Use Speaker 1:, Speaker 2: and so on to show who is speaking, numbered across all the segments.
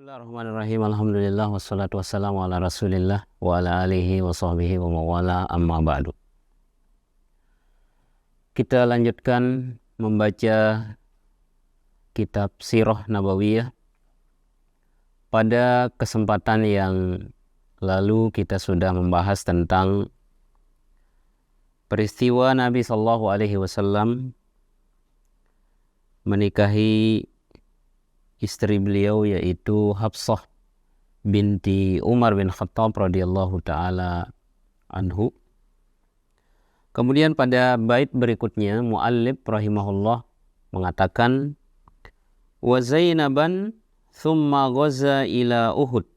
Speaker 1: Bismillahirrahmanirrahim. Alhamdulillah wassalatu wassalamu ala Rasulillah wa ala alihi wa sahbihi wa mawala amma ba'du. Kita lanjutkan membaca kitab Sirah Nabawiyah. Pada kesempatan yang lalu kita sudah membahas tentang peristiwa Nabi sallallahu alaihi wasallam menikahi istri beliau yaitu Hafsah binti Umar bin Khattab radhiyallahu taala anhu. Kemudian pada bait berikutnya muallif rahimahullah mengatakan wa Zainaban thumma ghaza ila Uhud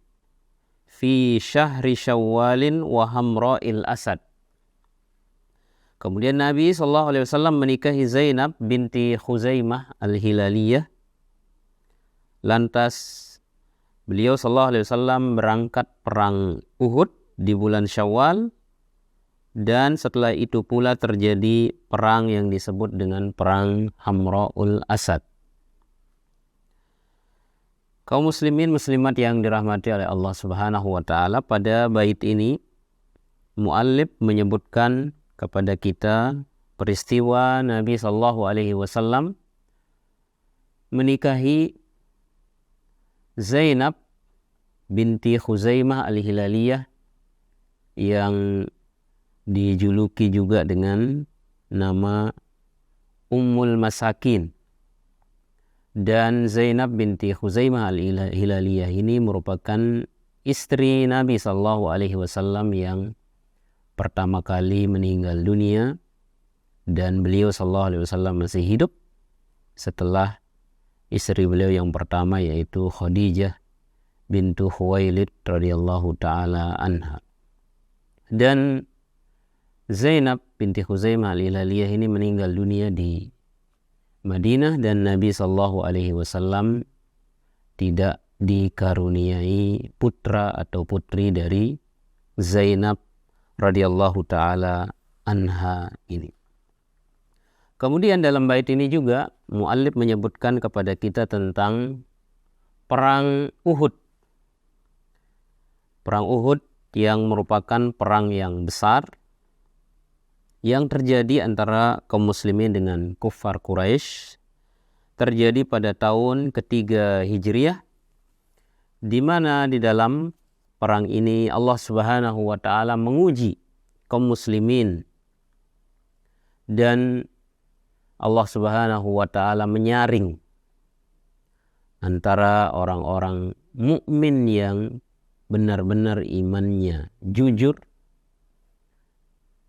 Speaker 1: fi syahri Syawalin wa Hamra'il Asad. Kemudian Nabi sallallahu alaihi wasallam menikahi Zainab binti Khuzaimah al-Hilaliyah. Lantas beliau sallallahu alaihi wasallam berangkat perang Uhud di bulan Syawal, dan setelah itu pula terjadi perang yang disebut dengan perang Hamra'ul Asad. Kaum muslimin muslimat yang dirahmati oleh Allah Subhanahu wa taala, pada bait ini muallif menyebutkan kepada kita peristiwa Nabi sallallahu alaihi wasallam menikahi Zainab binti Khuzaimah al-Hilaliyah yang dijuluki juga dengan nama Ummul Masakin. Dan Zainab binti Khuzaimah al-Hilaliyah ini merupakan istri Nabi sallallahu alaihi wasallam yang pertama kali meninggal dunia, dan beliau sallallahu alaihi wasallam masih hidup setelah istri beliau yang pertama yaitu Khadijah bintu Khuwailid radhiyallahu taala anha. Dan Zainab binti Khuzaimah al-Hilaliyah ini meninggal dunia di Madinah, dan Nabi sallallahu alaihi wasallam tidak dikaruniai putra atau putri dari Zainab radhiyallahu taala anha ini. Kemudian dalam bait ini juga muallif menyebutkan kepada kita tentang perang Uhud. Perang Uhud yang merupakan perang yang besar yang terjadi antara kaum muslimin dengan kuffar Quraisy, terjadi pada tahun ketiga Hijriah, di mana di dalam perang ini Allah Subhanahu wa taala menguji kaum muslimin, dan Allah Subhanahu wa taala menyaring antara orang-orang mukmin yang benar-benar imannya jujur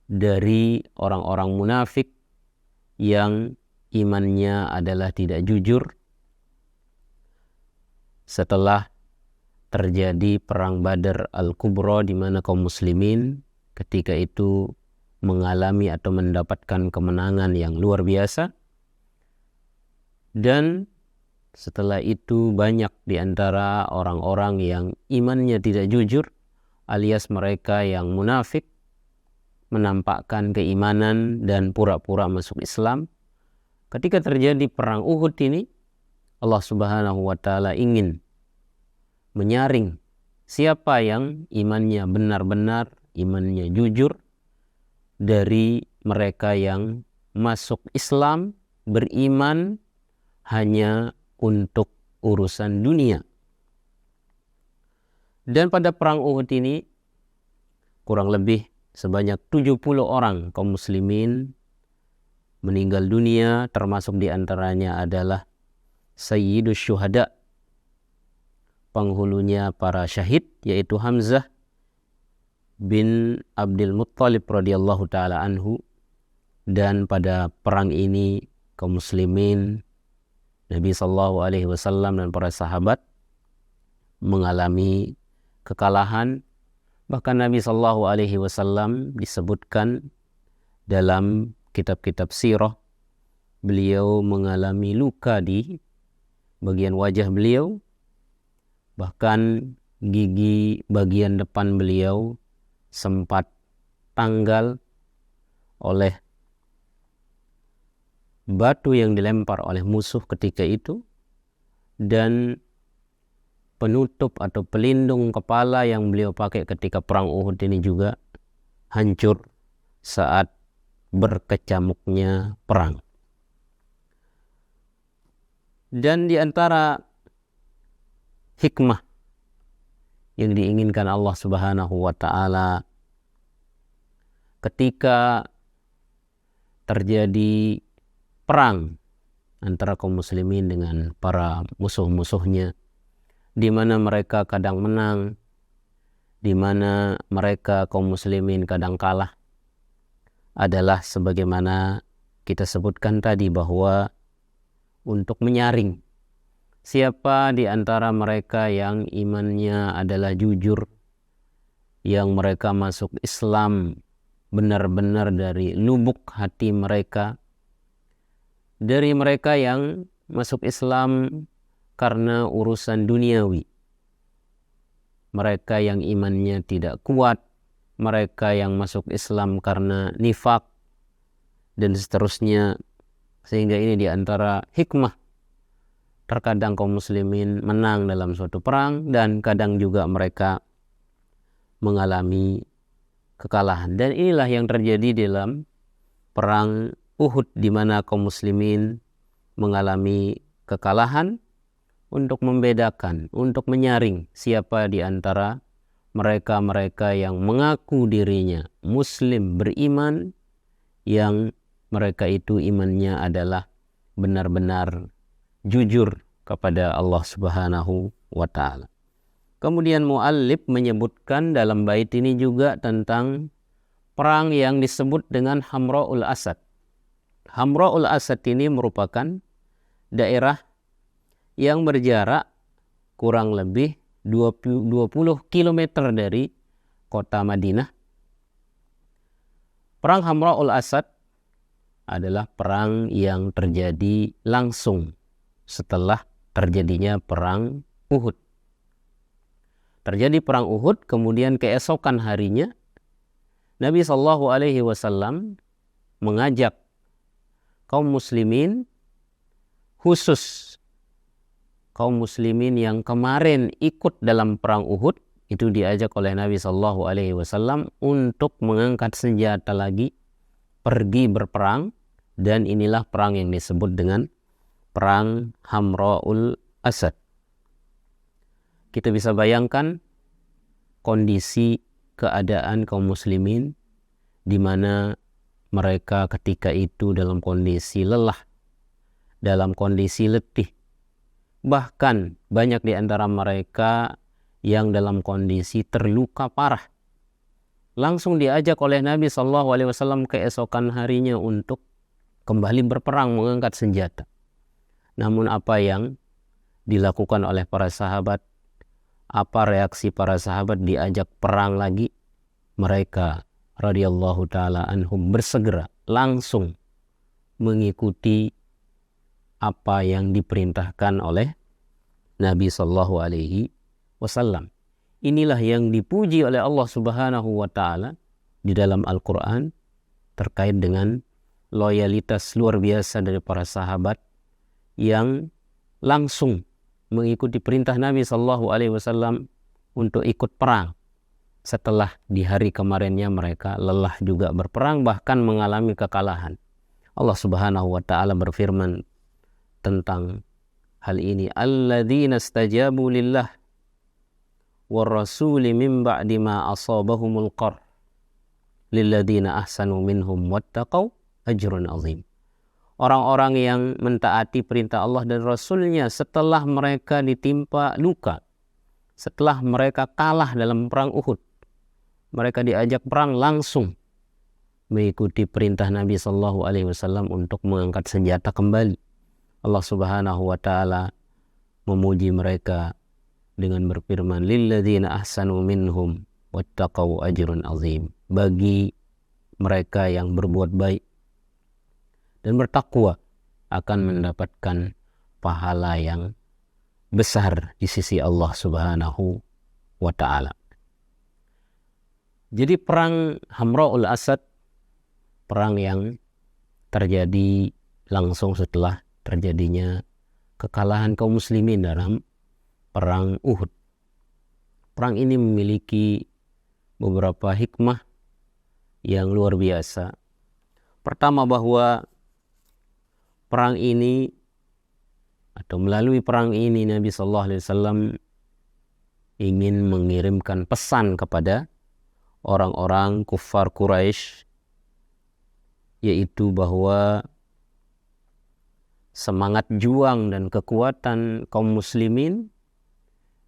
Speaker 1: dari orang-orang munafik yang imannya adalah tidak jujur. Setelah terjadi perang Badar Al-Kubra, di mana kaum muslimin ketika itu mengalami atau mendapatkan kemenangan yang luar biasa, dan setelah itu banyak di antara orang-orang yang imannya tidak jujur alias mereka yang munafik menampakkan keimanan dan pura-pura masuk Islam. Ketika terjadi perang Uhud ini, Allah Subhanahu wa taala ingin menyaring siapa yang imannya benar-benar, imannya jujur dari mereka yang masuk Islam, beriman hanya untuk urusan dunia. Dan pada perang Uhud ini kurang lebih sebanyak 70 orang kaum muslimin meninggal dunia, termasuk di antaranya adalah Sayyidus Syuhada, penghulunya para syahid, yaitu Hamzah bin Abdul Muttalib radhiyallahu taala anhu. Dan pada perang ini kaum muslimin, Nabi sallallahu alaihi wasallam dan para sahabat mengalami kekalahan. Bahkan Nabi sallallahu alaihi wasallam disebutkan dalam kitab-kitab sirah, beliau mengalami luka di bagian wajah beliau, bahkan gigi bagian depan beliau sempat tanggal oleh batu yang dilempar oleh musuh ketika itu, dan penutup atau pelindung kepala yang beliau pakai ketika perang Uhud ini juga hancur saat berkecamuknya perang. Dan di antara hikmah yang diinginkan Allah Subhanahu wa taala ketika terjadi perang antara kaum muslimin dengan para musuh-musuhnya, di mana mereka kadang menang, di mana mereka kaum muslimin kadang kalah, adalah sebagaimana kita sebutkan tadi bahwa untuk menyaring siapa di antara mereka yang imannya adalah jujur, yang mereka masuk Islam benar-benar dari lubuk hati mereka, dari mereka yang masuk Islam karena urusan duniawi, mereka yang imannya tidak kuat, mereka yang masuk Islam karena nifak, dan seterusnya. Sehingga ini di antara hikmah. Terkadang kaum muslimin menang dalam suatu perang dan kadang juga mereka mengalami kekalahan. Dan inilah yang terjadi dalam perang Uhud, di mana kaum muslimin mengalami kekalahan. Untuk membedakan, untuk menyaring siapa di antara mereka-mereka yang mengaku dirinya muslim beriman, yang mereka itu imannya adalah benar-benar jujur kepada Allah Subhanahu wa taala. Kemudian muallif menyebutkan dalam bait ini juga tentang perang yang disebut dengan Hamra'ul Asad. Hamra'ul Asad ini merupakan daerah yang berjarak kurang lebih 20 km dari kota Madinah. Perang Hamra'ul Asad adalah perang yang terjadi langsung setelah terjadinya perang Uhud. Terjadi perang Uhud, kemudian keesokan harinya Nabi SAW mengajak kaum muslimin, khusus kaum muslimin yang kemarin ikut dalam perang Uhud, itu diajak oleh Nabi SAW untuk mengangkat senjata lagi, pergi berperang, dan inilah perang yang disebut dengan perang Hamra'ul Asad. Kita bisa bayangkan kondisi keadaan kaum muslimin di mana mereka ketika itu dalam kondisi lelah, dalam kondisi letih. Bahkan banyak di antara mereka yang dalam kondisi terluka parah. Langsung diajak oleh Nabi SAW keesokan harinya untuk kembali berperang, mengangkat senjata. Namun apa yang dilakukan oleh para sahabat? Apa reaksi para sahabat diajak perang lagi? Mereka radhiyallahu ta'ala anhum bersegera langsung mengikuti apa yang diperintahkan oleh Nabi SAW. Inilah yang dipuji oleh Allah Subhanahu wa taala di dalam Al-Qur'an terkait dengan loyalitas luar biasa dari para sahabat yang langsung mengikuti perintah Nabi SAW untuk ikut perang setelah di hari kemarinnya mereka lelah juga berperang, bahkan mengalami kekalahan. Allah Subhanahu wa taala berfirman tentang hal ini, alladzina istajabu lillah war rasuli min ba'di ma asabahumul qarh lilladzina ahsanu minhum wattaqau ajrun azim. Orang-orang yang mentaati perintah Allah dan Rasulnya setelah mereka ditimpa luka, setelah mereka kalah dalam perang Uhud, mereka diajak perang langsung mengikuti perintah Nabi SAW untuk mengangkat senjata kembali. Allah Subhanahu wa taala memuji mereka dengan berfirman, lilladzina ahsanu minhum wattaqau ajrun azim. Bagi mereka yang berbuat baik dan bertakwa akan mendapatkan pahala yang besar di sisi Allah Subhanahu wa taala. Jadi perang Hamra'ul Asad, perang yang terjadi langsung setelah terjadinya kekalahan kaum muslimin dalam perang Uhud. Perang ini memiliki beberapa hikmah yang luar biasa. Pertama, bahwa perang ini atau melalui perang ini Nabi Sallallahu Alaihi Wasallam ingin mengirimkan pesan kepada orang-orang kufar Quraisy, yaitu bahwa semangat juang dan kekuatan kaum muslimin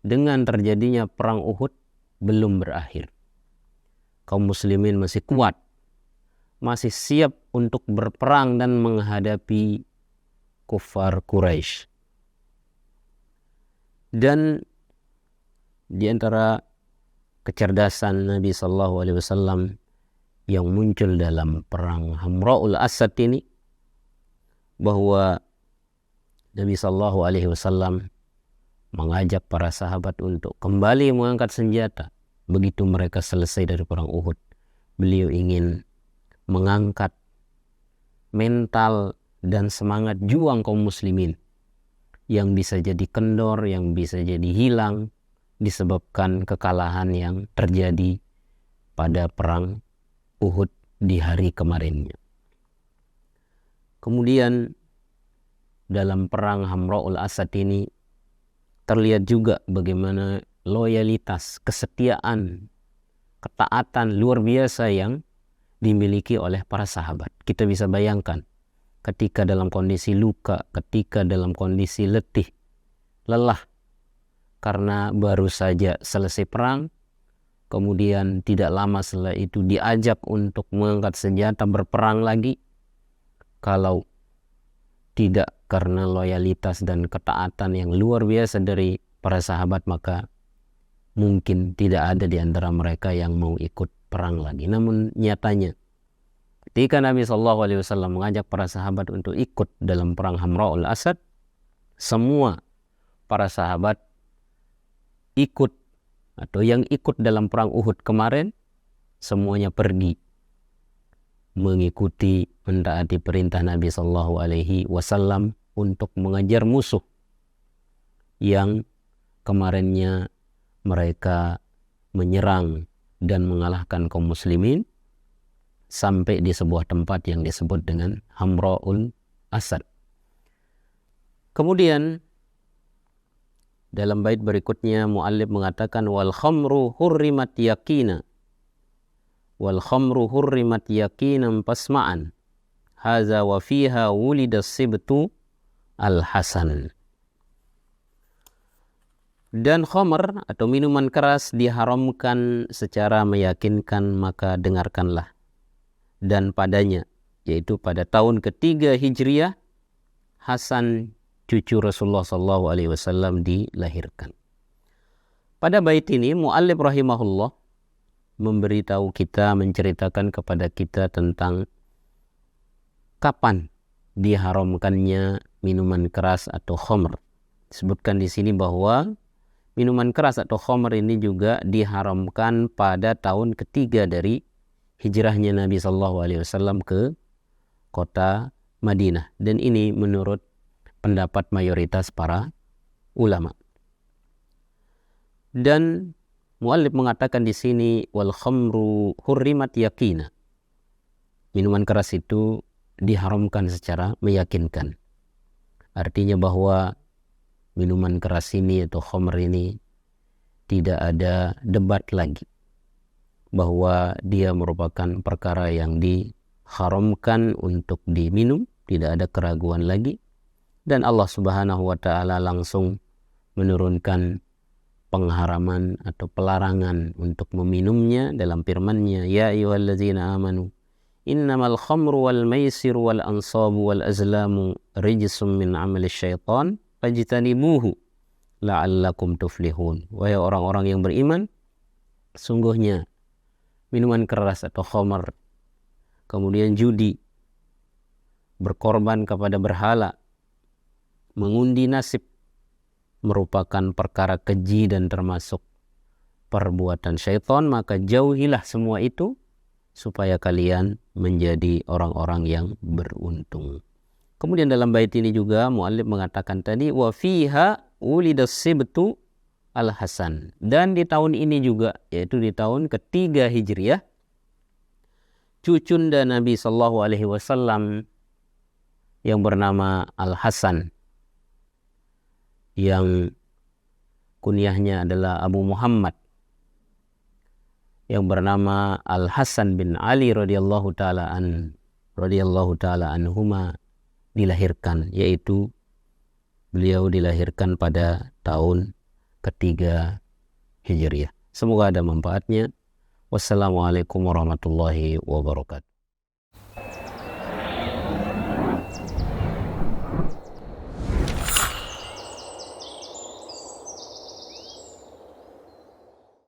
Speaker 1: dengan terjadinya perang Uhud belum berakhir. Kaum muslimin masih kuat, masih siap untuk berperang dan menghadapi kufar Quraisy. Dan di antara kecerdasan Nabi Sallallahu Alaihi Wasallam yang muncul dalam perang Hamra'ul Asad ini, bahwa Nabi Sallallahu Alaihi Wasallam mengajak para sahabat untuk kembali mengangkat senjata. Begitu mereka selesai dari perang Uhud, beliau ingin mengangkat mental dan semangat juang kaum muslimin yang bisa jadi kendor, yang bisa jadi hilang disebabkan kekalahan yang terjadi pada perang Uhud di hari kemarinnya. Kemudian dalam perang Hamra'ul Asad ini terlihat juga bagaimana loyalitas, kesetiaan, ketaatan luar biasa yang dimiliki oleh para sahabat. Kita bisa bayangkan ketika dalam kondisi luka, ketika dalam kondisi letih, lelah karena baru saja selesai perang, kemudian tidak lama setelah itu diajak untuk mengangkat senjata berperang lagi. Kalau tidak karena loyalitas dan ketaatan yang luar biasa dari para sahabat, maka mungkin tidak ada di antara mereka yang mau ikut perang lagi. Namun nyatanya ketika Nabi SAW mengajak para sahabat untuk ikut dalam perang Hamra'ul Asad, semua para sahabat ikut, atau yang ikut dalam perang Uhud kemarin, semuanya pergi mengikuti, mentaati perintah Nabi SAW untuk mengejar musuh yang kemarinnya mereka menyerang dan mengalahkan kaum muslimin sampai di sebuah tempat yang disebut dengan Hamra'ul Asad. Kemudian dalam bait berikutnya muallif mengatakan wal khamru hurrimat yakina, wal khamru hurrimat yakinan pasma'an haza wa fiha wulida sibtu al-hasan. Dan khamr atau minuman keras diharamkan secara meyakinkan, maka dengarkanlah. Dan padanya, yaitu pada tahun ketiga Hijriah, Hasan cucu Rasulullah SAW dilahirkan. Pada bait ini muallif rahimahullah memberitahu kita, menceritakan kepada kita tentang kapan diharamkannya minuman keras atau khamr. Disebutkan di sini bahwa minuman keras atau khamr ini juga diharamkan pada tahun ketiga dari hijrahnya Nabi SAW ke kota Madinah. Dan ini menurut pendapat mayoritas para ulama. Dan muallif mengatakan di sini wal khamru hurrimat yakina. Minuman keras itu diharamkan secara meyakinkan. Artinya bahwa minuman keras ini atau khamr ini tidak ada debat lagi bahwa dia merupakan perkara yang diharamkan untuk diminum, tidak ada keraguan lagi. Dan Allah Subhanahu wa taala langsung menurunkan pengharaman atau pelarangan untuk meminumnya dalam firman-Nya, ya ayyuhallazina amanu innamal khamru wal maisiru wal ansabu wal azlamu rijsum min amali syaitan fajtanibuhu la'allakum tuflihun. Wahai orang-orang yang beriman, sungguhnya minuman keras atau khamr, kemudian judi, berkorban kepada berhala, mengundi nasib, merupakan perkara keji dan termasuk perbuatan syaitan, maka jauhilah semua itu supaya kalian menjadi orang-orang yang beruntung. Kemudian dalam bait ini juga muallif mengatakan tadi wa fiha ulidas sibtu Al-Hasan. Dan di tahun ini juga, yaitu di tahun ketiga Hijriah, cucunda Nabi Shallallahu Alaihi Wasallam yang bernama Al-Hasan, yang kunyahnya adalah Abu Muhammad, yang bernama Al-Hasan bin Ali radhiyallahu taala anhuma, dilahirkan, yaitu beliau dilahirkan pada tahun ketiga Hijriah. Semoga ada manfaatnya. Wassalamualaikum warahmatullahi wabarakatuh.